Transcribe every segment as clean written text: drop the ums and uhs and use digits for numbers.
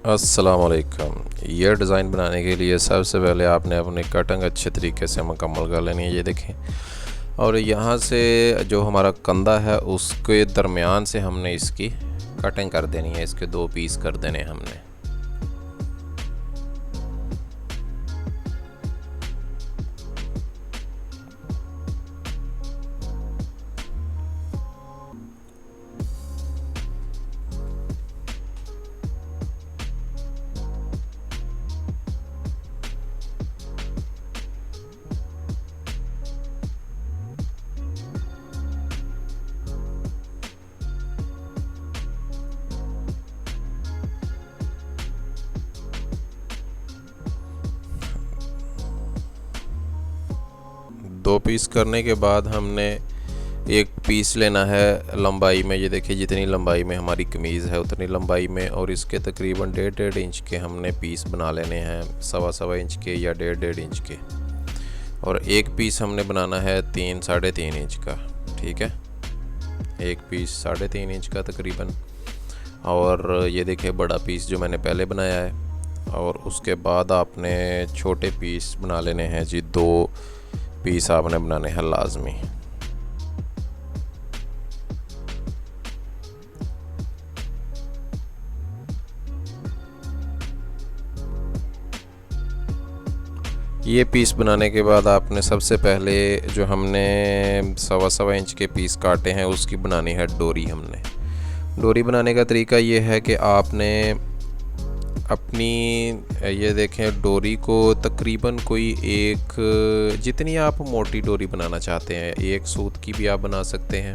अस्सलामुअलैकुम। ये डिज़ाइन बनाने के लिए सबसे पहले आपने अपनी कटिंग अच्छे तरीके से मुकम्मल कर लेनी है। ये देखें, और यहाँ से जो हमारा कंधा है उसके दरमियान से हमने इसकी कटिंग कर देनी है। इसके दो पीस कर देने हैं हमने। दो पीस करने के बाद हमने एक पीस लेना है लंबाई में। ये देखिए, जितनी लंबाई में हमारी कमीज़ है उतनी लंबाई में, और इसके तकरीबन 1.5 इंच के हमने पीस बना लेने हैं, सवा इंच के या 1.5 इंच के। और एक पीस हमने बनाना है 3-3.5 इंच का। ठीक है, एक पीस 3.5 इंच का तकरीबन। और ये देखिए बड़ा पीस जो मैंने पहले बनाया है, और उसके बाद आपने छोटे पीस बना लेने हैं जी। दो पीस आपने बनाने हैं लाजमी। ये पीस बनाने के बाद आपने सबसे पहले जो हमने सवा इंच के पीस काटे हैं उसकी बनानी है डोरी। हमने डोरी बनाने का तरीका ये है कि आपने अपनी ये देखें डोरी को तकरीबन कोई एक, जितनी आप मोटी डोरी बनाना चाहते हैं, एक सूत की भी आप बना सकते हैं,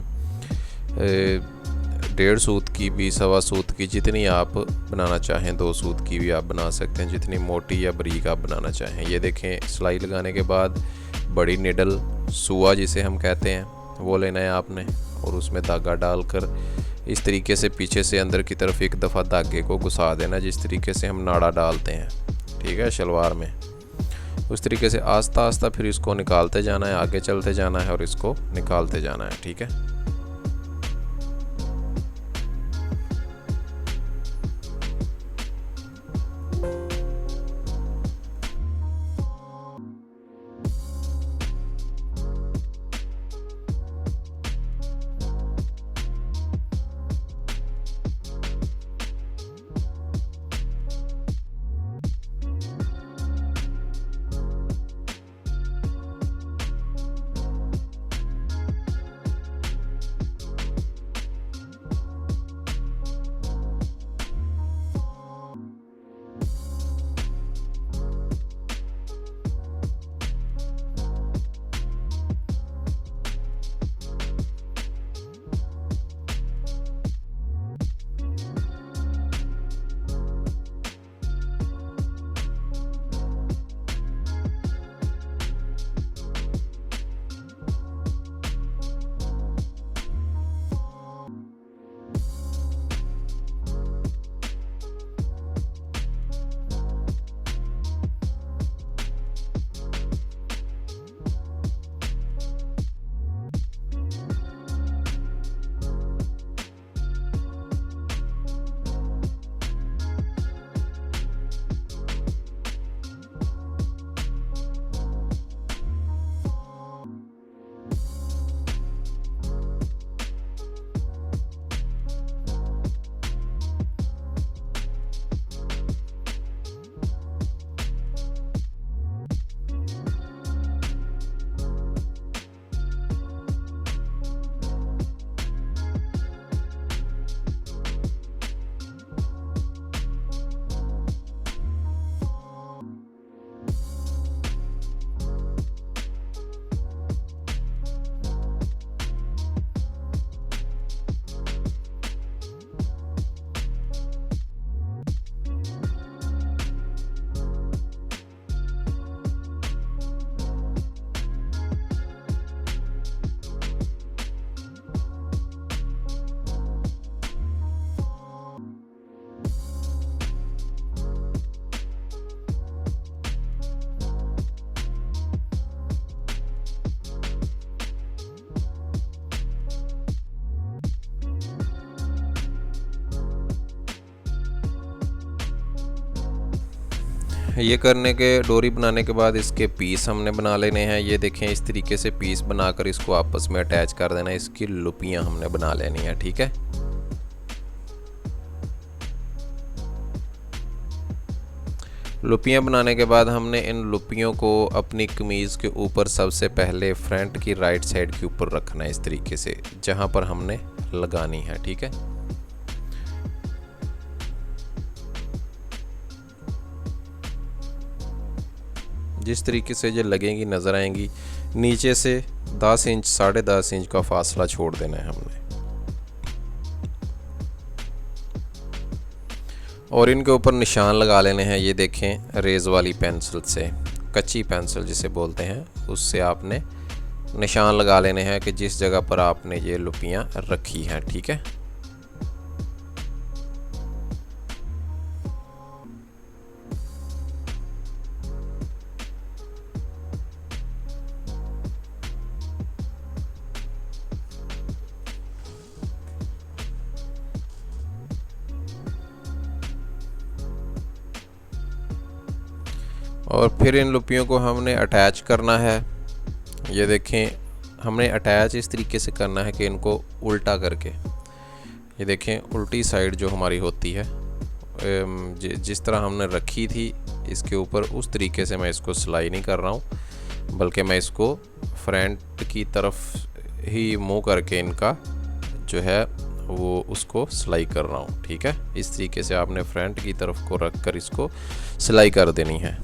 1.5 सूत की भी, सवा सूत की, जितनी आप बनाना चाहें, 2 सूत की भी आप बना सकते हैं, जितनी मोटी या बारीक आप बनाना चाहें। ये देखें, सिलाई लगाने के बाद बड़ी निडल, सुआ जिसे हम कहते हैं, वो लेना है आपने, और उसमें धागा डालकर इस तरीके से पीछे से अंदर की तरफ एक दफ़ा धागे को घुसा देना, जिस तरीके से हम नाड़ा डालते हैं। ठीक है, शलवार में उस तरीके से आस्ता आस्ता फिर इसको निकालते जाना है, आगे चलते जाना है और इसको निकालते जाना है। ठीक है। ये करने के डोरी बनाने के बाद इसके पीस हमने बना लेने हैं। ये देखें, इस तरीके से पीस बनाकर इसको आपस में अटैच कर देना है। इसकी लुपियाँ हमने बना लेनी है, ठीक है। लुपियाँ बनाने के बाद हमने इन लुपियों को अपनी कमीज़ के ऊपर सबसे पहले फ्रंट की राइट साइड के ऊपर रखना है, इस तरीके से जहाँ पर हमने लगानी है, ठीक है। जिस तरीके से ये लगेंगी नज़र आएंगी, नीचे से 10 इंच 10.5 इंच का फासला छोड़ देना है हमने। और इनके ऊपर निशान लगा लेने हैं। ये देखें, रेज़ वाली पेंसिल से, कच्ची पेंसिल जिसे बोलते हैं, उससे आपने निशान लगा लेने हैं कि जिस जगह पर आपने ये लुपियाँ रखी हैं, ठीक है। और फिर इन लुपियों को हमने अटैच करना है। ये देखें, हमने अटैच इस तरीके से करना है कि इनको उल्टा करके, ये देखें उल्टी साइड जो हमारी होती है, जिस तरह हमने रखी थी इसके ऊपर, उस तरीके से मैं इसको सिलाई नहीं कर रहा हूँ, बल्कि मैं इसको फ्रंट की तरफ ही मुँह करके इनका जो है वो उसको सिलाई कर रहा हूँ, ठीक है। इस तरीके से आपने फ्रंट की तरफ को रख कर इसको सिलाई कर देनी है।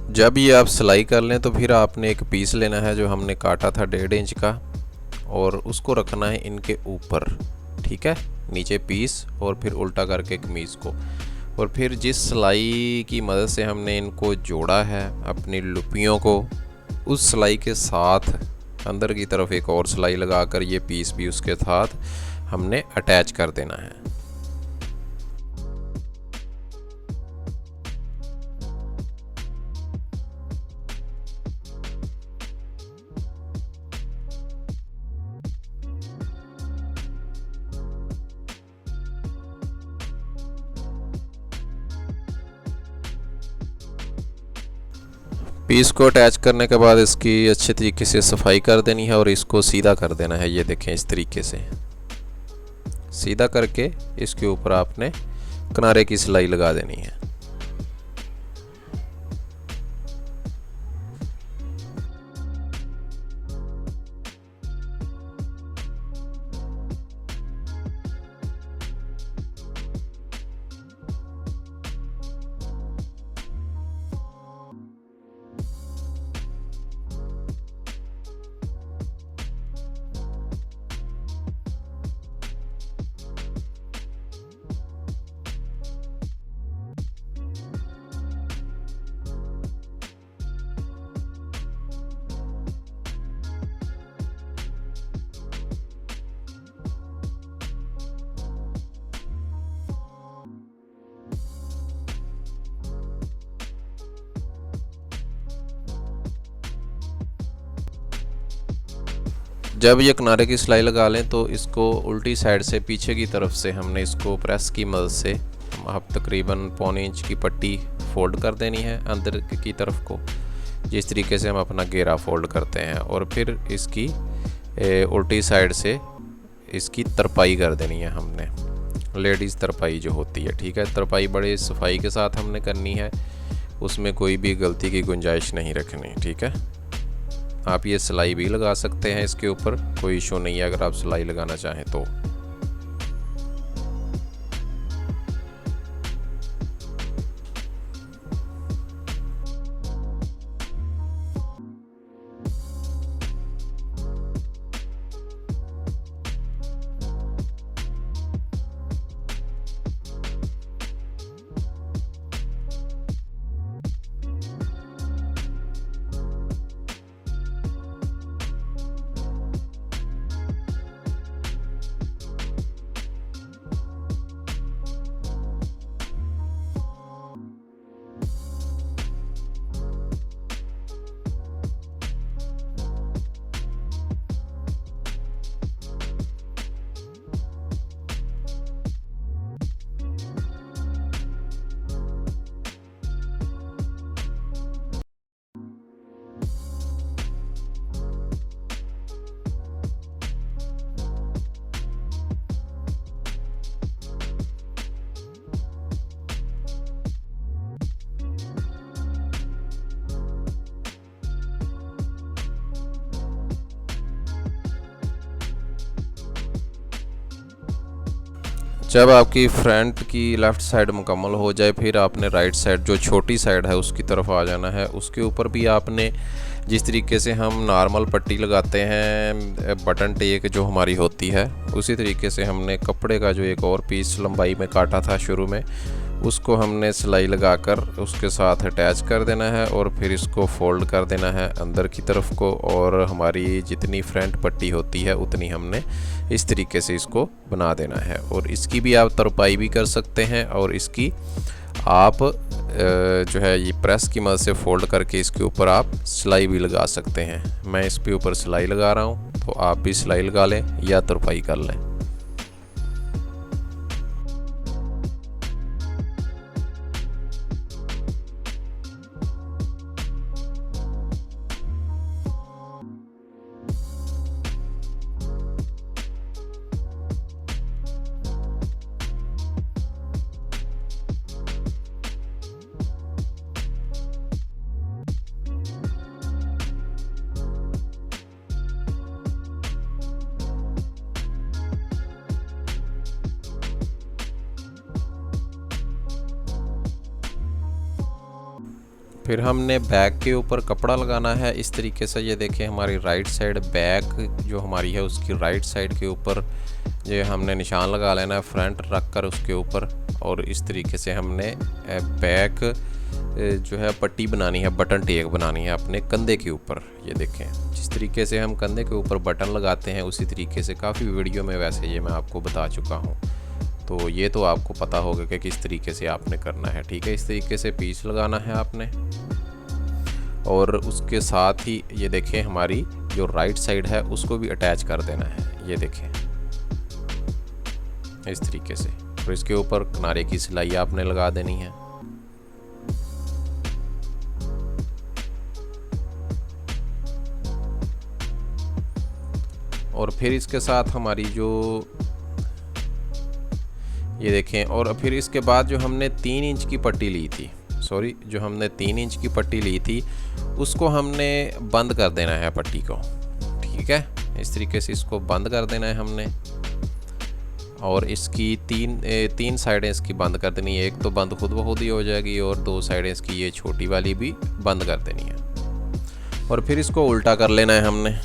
जब ये आप सिलाई कर लें तो फिर आपने एक पीस लेना है जो हमने काटा था 1.5 इंच का, और उसको रखना है इनके ऊपर, ठीक है। नीचे पीस और फिर उल्टा करके कमीज़ को, और फिर जिस सिलाई की मदद से हमने इनको जोड़ा है अपनी लुपियों को, उस सिलाई के साथ अंदर की तरफ एक और सिलाई लगाकर ये पीस भी उसके साथ हमने अटैच कर देना है। पीस को अटैच करने के बाद इसकी अच्छे तरीके से सफाई कर देनी है और इसको सीधा कर देना है। ये देखें, इस तरीके से सीधा करके इसके ऊपर आपने किनारे की सिलाई लगा देनी है। जब ये किनारे की सिलाई लगा लें तो इसको उल्टी साइड से पीछे की तरफ से हमने इसको प्रेस की मदद से आप तकरीबन पौने इंच की पट्टी फ़ोल्ड कर देनी है अंदर की तरफ को, जिस तरीके से हम अपना घेरा फ़ोल्ड करते हैं। और फिर इसकी उल्टी साइड से इसकी तरपाई कर देनी है हमने, लेडीज़ तरपाई जो होती है, ठीक है। तरपाई बड़े सफाई के साथ हमने करनी है, उसमें कोई भी गलती की गुंजाइश नहीं रखनी, ठीक है। आप ये सिलाई भी लगा सकते हैं इसके ऊपर, कोई इशू नहीं है अगर आप सिलाई लगाना चाहें तो। जब आपकी फ्रंट की लेफ़्ट साइड मुकम्मल हो जाए, फिर आपने राइट साइड जो छोटी साइड है उसकी तरफ आ जाना है। उसके ऊपर भी आपने जिस तरीके से हम नॉर्मल पट्टी लगाते हैं बटन टेक जो हमारी होती है, उसी तरीके से हमने कपड़े का जो एक और पीस लंबाई में काटा था शुरू में, उसको हमने सिलाई लगाकर उसके साथ अटैच कर देना है और फिर इसको फोल्ड कर देना है अंदर की तरफ को। और हमारी जितनी फ्रंट पट्टी होती है उतनी हमने इस तरीके से इसको बना देना है। और इसकी भी आप तरपाई भी कर सकते हैं और इसकी आप जो है ये प्रेस की मदद से फोल्ड करके इसके ऊपर आप सिलाई भी लगा सकते हैं। मैं इस पे ऊपर सिलाई लगा रहा हूँ, तो आप भी सिलाई लगा लें या तरपाई कर लें। फिर हमने बैक के ऊपर कपड़ा लगाना है इस तरीके से। ये देखें हमारी राइट साइड बैक जो हमारी है उसकी राइट साइड के ऊपर ये हमने निशान लगा लेना है फ्रंट रख कर उसके ऊपर। और इस तरीके से हमने बैक जो है पट्टी बनानी है, बटन टेक बनानी है अपने कंधे के ऊपर। ये देखें जिस तरीके से हम कंधे के ऊपर बटन लगाते हैं उसी तरीके से, काफ़ी वीडियो में वैसे ये मैं आपको बता चुका हूँ, तो ये तो आपको पता होगा कि किस तरीके से आपने करना है, ठीक है। इस तरीके से पीस लगाना है आपने। और उसके साथ ही ये देखें हमारी जो राइट साइड है उसको भी अटैच कर देना है, ये देखें इस तरीके से। और इसके ऊपर किनारे की सिलाई आपने लगा देनी है। और फिर इसके साथ हमारी जो ये देखें, और फिर इसके बाद जो हमने 3 इंच की पट्टी ली थी, जो हमने 3 इंच की पट्टी ली थी उसको हमने बंद कर देना है पट्टी को, ठीक है। इस तरीके से इसको बंद कर देना है हमने। और इसकी तीन साइडें इसकी बंद कर देनी है। एक तो बंद खुद ब खुद ही हो जाएगी और 2 साइडें इसकी ये छोटी वाली भी बंद कर देनी है। और फिर इसको उल्टा कर लेना है हमने।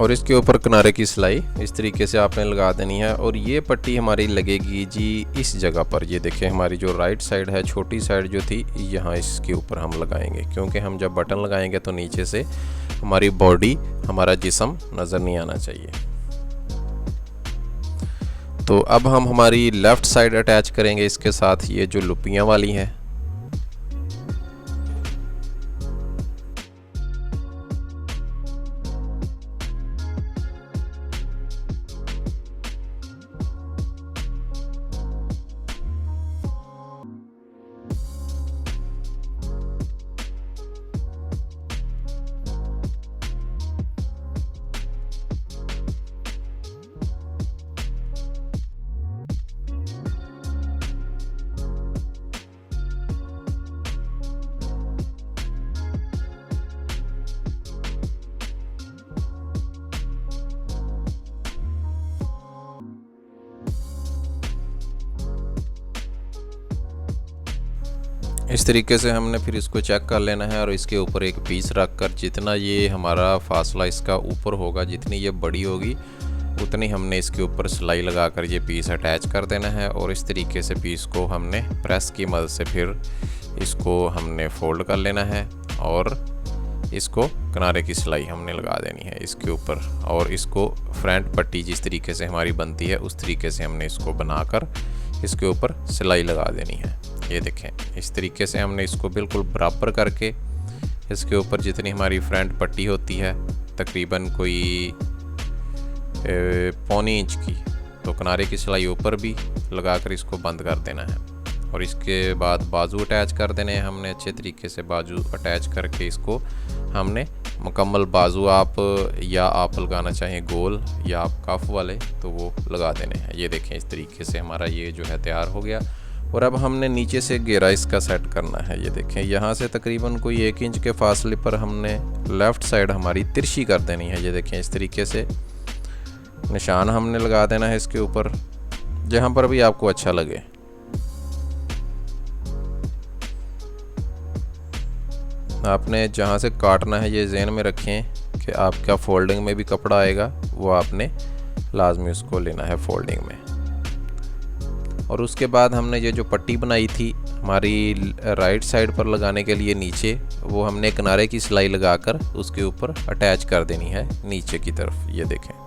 और इसके ऊपर किनारे की सिलाई इस तरीके से आपने लगा देनी है। और ये पट्टी हमारी लगेगी जी इस जगह पर। ये देखिए हमारी जो राइट साइड है, छोटी साइड जो थी, यहाँ इसके ऊपर हम लगाएंगे, क्योंकि हम जब बटन लगाएंगे तो नीचे से हमारी बॉडी, हमारा जिस्म नज़र नहीं आना चाहिए। तो अब हम हमारी लेफ़्ट साइड अटैच करेंगे इसके साथ, ये जो लुपियाँ वाली हैं। इस तरीके से हमने फिर इसको चेक कर लेना है और इसके ऊपर एक पीस रख कर जितना ये हमारा फासला इसका ऊपर होगा, जितनी ये बड़ी होगी उतनी हमने इसके ऊपर सिलाई लगाकर ये पीस अटैच कर देना है। और इस तरीके से पीस को हमने प्रेस की मदद से फिर इसको हमने फोल्ड कर लेना है और इसको किनारे की सिलाई हमने लगा देनी है इसके ऊपर। और इसको फ्रंट पट्टी जिस तरीके से हमारी बनती है उस तरीके से हमने इसको बनाकर इसके ऊपर सिलाई लगा देनी है। ये देखें इस तरीके से हमने इसको बिल्कुल बराबर करके इसके ऊपर जितनी हमारी फ्रंट पट्टी होती है, तकरीबन कोई 1.25 इंच की, तो किनारे की सिलाई ऊपर भी लगाकर इसको बंद कर देना है। और इसके बाद बाजू अटैच कर देने हैं हमने अच्छे तरीके से। बाजू अटैच करके इसको हमने मुकम्मल बाजू आप लगाना चाहें गोल या आप कफ वाले तो वो लगा देने हैं। ये देखें इस तरीके से हमारा ये जो है तैयार हो गया। और अब हमने नीचे से घेरा इसका सेट करना है। ये देखें यहाँ से तकरीबन कोई 1 इंच के फासले पर हमने लेफ़्ट साइड हमारी तिरछी कर देनी है। ये देखें इस तरीके से निशान हमने लगा देना है इसके ऊपर, जहाँ पर भी आपको अच्छा लगे। आपने जहाँ से काटना है ये ज़हन में रखें कि आपका फोल्डिंग में भी कपड़ा आएगा, वो आपने लाजमी उसको लेना है फोल्डिंग में। और उसके बाद हमने ये जो पट्टी बनाई थी हमारी राइट साइड पर लगाने के लिए नीचे, वो हमने किनारे की सिलाई लगाकर उसके ऊपर अटैच कर देनी है नीचे की तरफ। ये देखें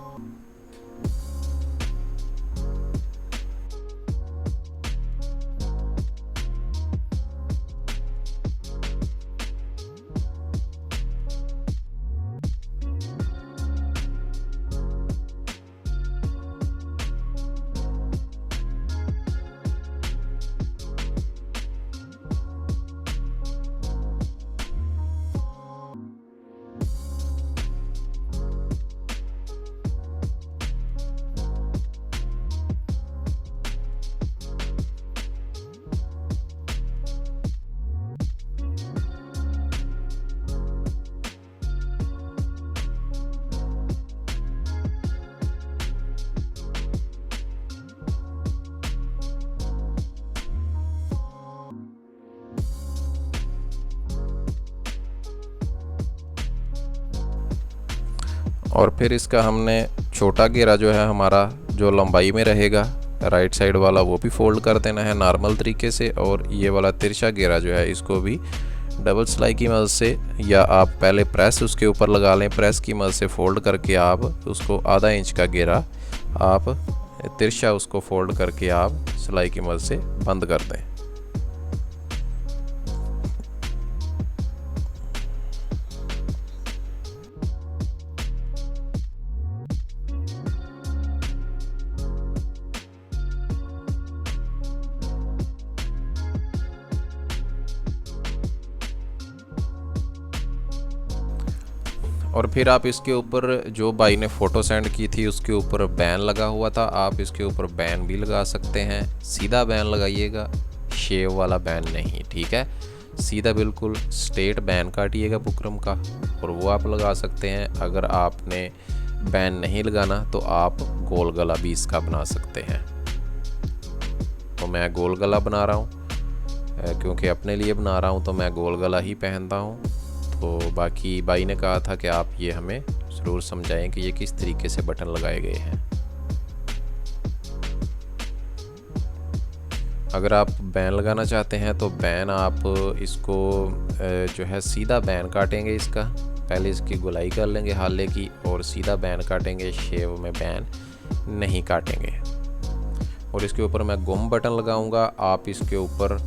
और फिर इसका हमने छोटा घेरा जो है हमारा जो लंबाई में रहेगा राइट साइड वाला, वो भी फोल्ड कर देना है नॉर्मल तरीके से। और ये वाला तिरछा घेरा जो है इसको भी डबल सिलाई की मदद से, या आप पहले प्रेस उसके ऊपर लगा लें, प्रेस की मदद से फोल्ड करके आप उसको आधा इंच का घेरा आप तिरछा उसको फोल्ड करके आप सिलाई की मदद से बंद कर दें। और फिर आप इसके ऊपर जो भाई ने फ़ोटो सेंड की थी उसके ऊपर बैन लगा हुआ था, आप इसके ऊपर बैन भी लगा सकते हैं। सीधा बैन लगाइएगा, शेव वाला बैन नहीं, ठीक है। सीधा बिल्कुल स्ट्रेट बैन काटिएगा बुकरम का, और वो आप लगा सकते हैं। अगर आपने बैन नहीं लगाना तो आप गोल गला भी इसका बना सकते हैं। तो मैं गोल गला बना रहा हूँ, क्योंकि अपने लिए बना रहा हूँ तो मैं गोल गला ही पहनता हूँ। तो बाकी भाई ने कहा था कि आप ये हमें ज़रूर समझाएं कि ये किस तरीके से बटन लगाए गए हैं। अगर आप बैन लगाना चाहते हैं तो बैन आप इसको जो है सीधा बैन काटेंगे इसका, पहले इसकी गोलाई कर लेंगे हाले की और सीधा बैन काटेंगे, शेव में बैन नहीं काटेंगे। और इसके ऊपर मैं गुम बटन लगाऊंगा, आप इसके ऊपर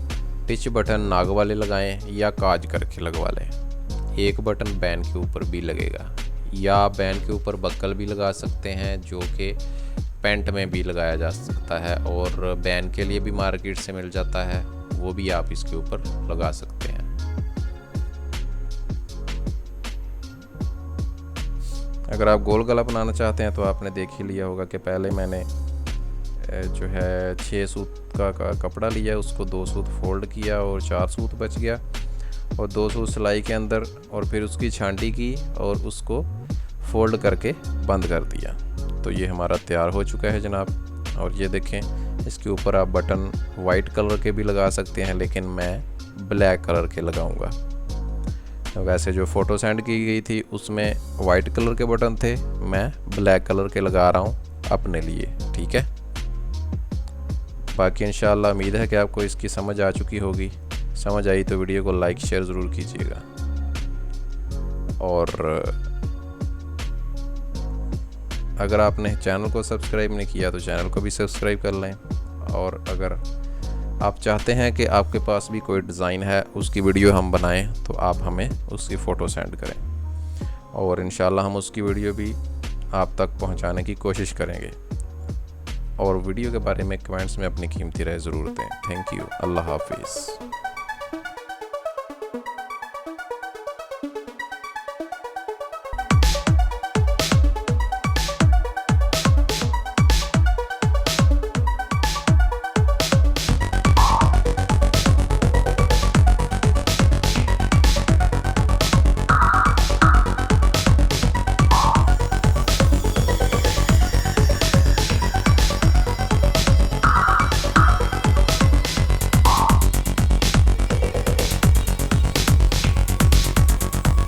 टिच बटन नाग वाले लगाएं या काज करके लगवा लें। एक बटन बैन के ऊपर भी लगेगा, या बैन के ऊपर बक्कल भी लगा सकते हैं जो कि पेंट में भी लगाया जा सकता है, और बैन के लिए भी मार्केट से मिल जाता है, वो भी आप इसके ऊपर लगा सकते हैं। अगर आप गोल गला बनाना चाहते हैं तो आपने देख ही लिया होगा कि पहले मैंने जो है 6 सूत का कपड़ा लिया, उसको 2 सूत फोल्ड किया और 4 सूत बच गया, और 2 सूत सिलाई के अंदर, और फिर उसकी छांटी की और उसको फोल्ड करके बंद कर दिया। तो ये हमारा तैयार हो चुका है जनाब। और ये देखें, इसके ऊपर आप बटन वाइट कलर के भी लगा सकते हैं, लेकिन मैं ब्लैक कलर के लगाऊंगा। वैसे जो फ़ोटो सेंड की गई थी उसमें वाइट कलर के बटन थे, मैं ब्लैक कलर के लगा रहा हूँ अपने लिए, ठीक है। बाकी इंशाअल्लाह उम्मीद है कि आपको इसकी समझ आ चुकी होगी। समझ आई तो वीडियो को लाइक शेयर ज़रूर कीजिएगा, और अगर आपने चैनल को सब्सक्राइब नहीं किया तो चैनल को भी सब्सक्राइब कर लें। और अगर आप चाहते हैं कि आपके पास भी कोई डिज़ाइन है उसकी वीडियो हम बनाएं तो आप हमें उसकी फ़ोटो सेंड करें, और इंशाल्लाह हम उसकी वीडियो भी आप तक पहुंचाने की कोशिश करेंगे। और वीडियो के बारे में कमेंट्स में अपनी कीमती राय ज़रूर दें। Thank you. अल्लाह हाफिज़।